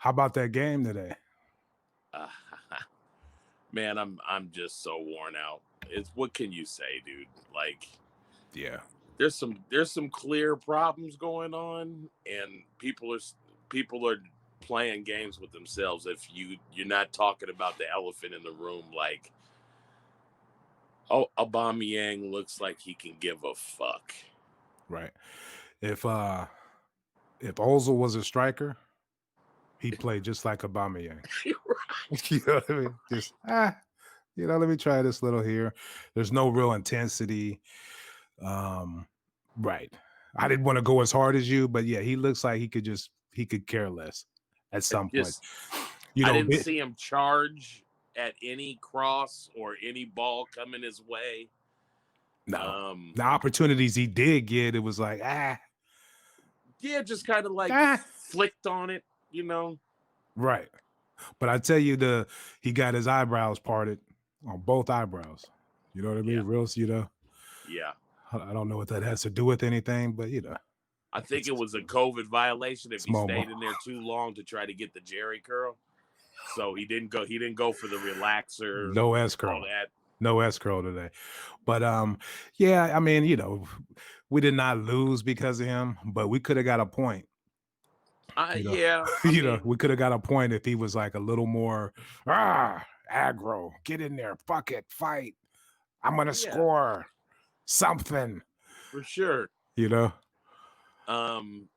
How about that game today? Uh, man, I'm just so worn out. It's what can you say, dude? Like Yeah. there's some clear problems going on, and people are playing games with themselves. If you're not talking about the elephant in the room, like Aubameyang looks like he can give a fuck. Right. If Ozil was a striker, he'd play just like Aubameyang. You know what I mean? Just let me try this little here. There's no real intensity. Um, right. I didn't want to go as hard as you, but yeah, he looks like he could care less at some point. Just You I know, didn't see him charge at any cross or any ball coming his way. no. Um, The opportunities he did get, it was like, yeah, just kind of like ah. flicked on it, you know. Right. But I tell you, he got his eyebrows parted on both eyebrows. You know what I mean? Yeah, Real, yeah. I don't know what that has to do with anything, but I think it's it was a COVID violation if he Momo. stayed in there too long to try to get the Jerry curl. So he didn't go. He didn't go for the relaxer. No S All curl. that. No S curl today. But yeah, I mean, we did not lose because of him, but we could have got a point. Yeah. I mean, We could have got a point if he was like a little more aggro. Get in there, fuck it, fight. I'm gonna yeah, score something. for sure. You know, And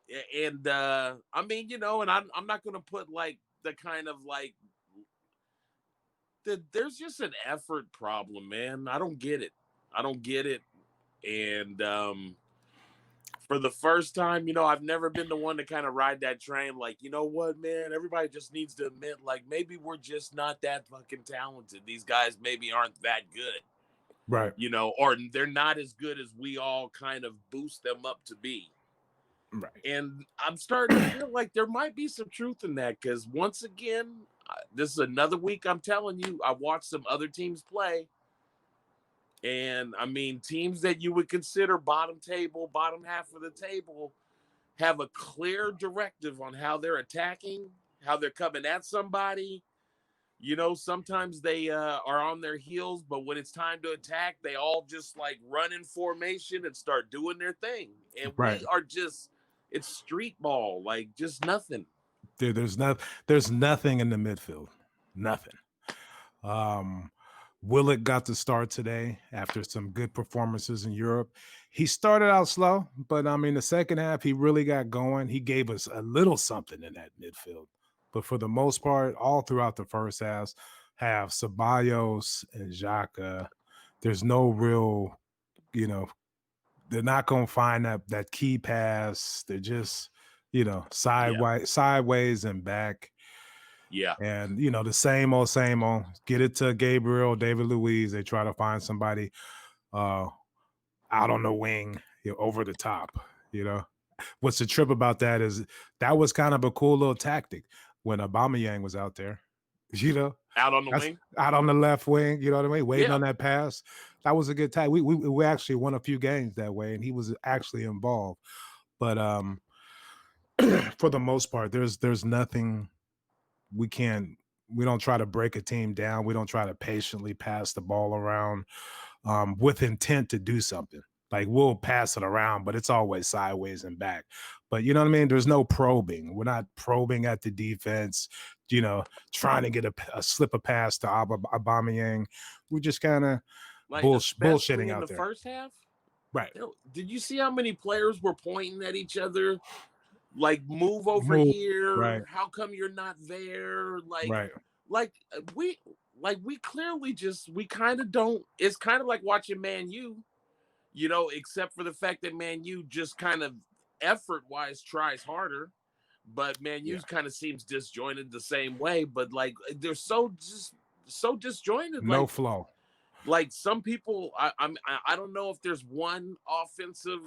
I mean, and I'm not gonna put like the kind of like there's just an effort problem, man. I don't get it. I don't get it. And for the first time, I've never been the one to kind of ride that train. Like, you know what, man? Everybody just needs to admit, like, maybe we're just not that fucking talented. These guys maybe aren't that good, right? or they're not as good as we all kind of boost them up to be. Right. And I'm starting to feel like there might be some truth in that because once again, this is another week. I'm telling you, I watched some other teams play. And I mean, teams that you would consider bottom half of the table, have a clear directive on how they're attacking, how they're coming at somebody. Sometimes they are on their heels, but when it's time to attack, they all just like run in formation and start doing their thing. And Right. we are it's street ball, like just nothing. Dude, there's nothing in the midfield. Nothing. Willett got to start today after some good performances in Europe. He started out slow, but I mean, the second half, he really got going. He gave us a little something in that midfield. But for the most part, all throughout the first half, Ceballos and Xhaka, there's no real, they're not going to find that key pass. They're just, sideways and back. Yeah. And the same old. Get it to Gabriel, David Luiz. They try to find somebody out on the wing, over the top. What's the trip about that is that was kind of a cool little tactic when Aubameyang was out there. Out on the wing, out on the left wing. You know what I mean? Waiting Yeah. on that pass. That was a good tactic. We actually won a few games that way, and he was actually involved. But for the most part, there's nothing. We don't try to break a team down. We don't try to patiently pass the ball around with intent to do something. Like we'll pass it around, but it's always sideways and back. But you know what I mean? There's no probing. We're not probing at the defense, trying to get a slip of pass to Aubameyang. We're just kind of like bullshitting in out the there. First half. Right. Did you see how many players were pointing at each other? Like, move over here. Right. How come you're not there? Like, right. we clearly we kind of don't. It's kind of like watching Man U, except for the fact that Man U just kind of effort wise tries harder, but Man U kind of seems disjointed the same way. But like they're so disjointed. No flow. Like some people, I don't know if there's one offensive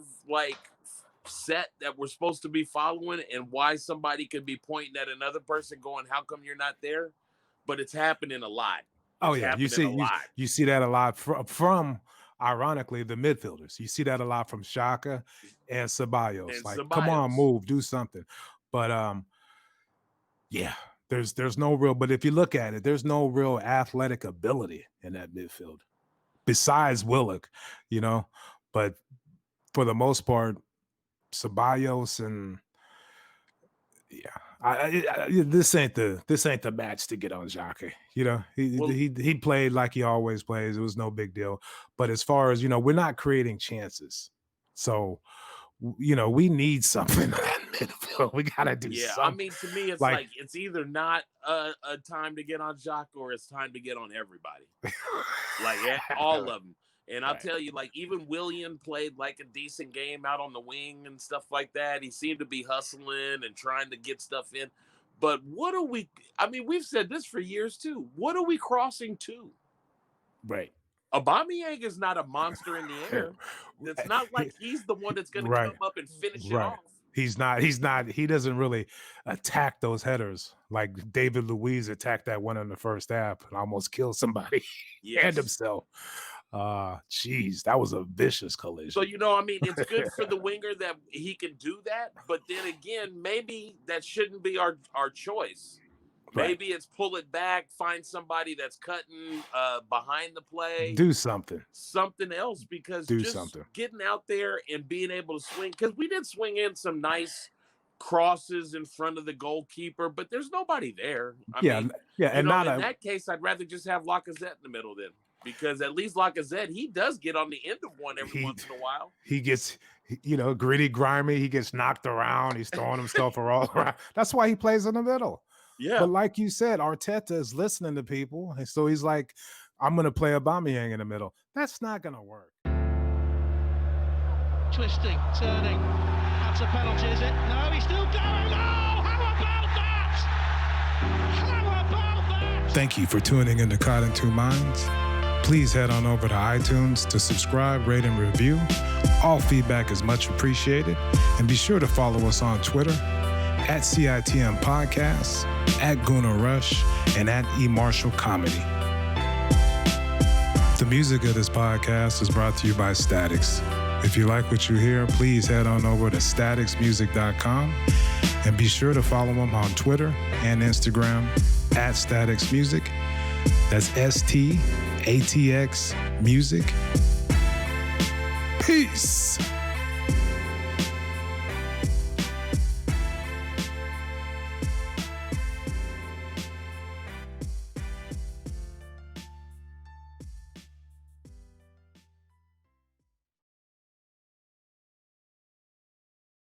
set that we're supposed to be following and why somebody could be pointing at another person going, how come you're not there? But it's happening a lot. You see that a lot from ironically the midfielders. You see that a lot from Xhaka and Ceballos. Come on, move, do something. But yeah, There's no real, but if you look at it, there's no real athletic ability in that midfield besides Willock, you know. But for the most part, Ceballos and yeah, this ain't the match to get on Xhaka. You know, Well, he played like he always plays. It was no big deal. But as far as we're not creating chances, so we need something in that midfield. We gotta do yeah, I something. mean, to me, it's Like like it's either not a time to get on Jock or it's time to get on everybody, like all of them. And I'll Right. tell you, like even William played like a decent game out on the wing and stuff like that. He seemed to be hustling and trying to get stuff in. But what are we? I mean, we've said this for years too. What are we crossing to? Right. Aubameyang is not a monster in the air. It's not like he's the one that's going to Right. come up and finish it Right. off. He's not. He doesn't really attack those headers like David Luiz attacked that one in the first half and almost killed somebody and Yes. himself. Geez, that was a vicious collision. So, I mean, it's good for the winger that he can do that. But then again, maybe that shouldn't be our choice. Right. Maybe it's pull it back, find somebody that's cutting behind the play. Do something Else, because Do just something. getting out there and being able to swing, because we did swing in some nice crosses in front of the goalkeeper, but there's nobody there. I mean, and not in that case, I'd rather just have Lacazette in the middle then, because at least Lacazette, he does get on the end of one every once in a while. He gets, gritty, grimy. He gets knocked around. He's throwing himself all around. That's why he plays in the middle. Yeah. But like you said, Arteta is listening to people. And so he's like, I'm going to play Aubameyang in the middle. That's not going to work. Twisting, turning. That's a penalty, is it? No, he's still going. Oh, how about that? How about that? Thank you for tuning in to Caught in Two Minds. Please head on over to iTunes to subscribe, rate, and review. All feedback is much appreciated. And be sure to follow us on Twitter at CITM Podcasts, at Guna Rush, and at eMarshall Comedy. The music of this podcast is brought to you by Statics. If you like what you hear, please head on over to staticsmusic.com and be sure to follow them on Twitter and Instagram at Statics Music. That's STATX Music. Peace.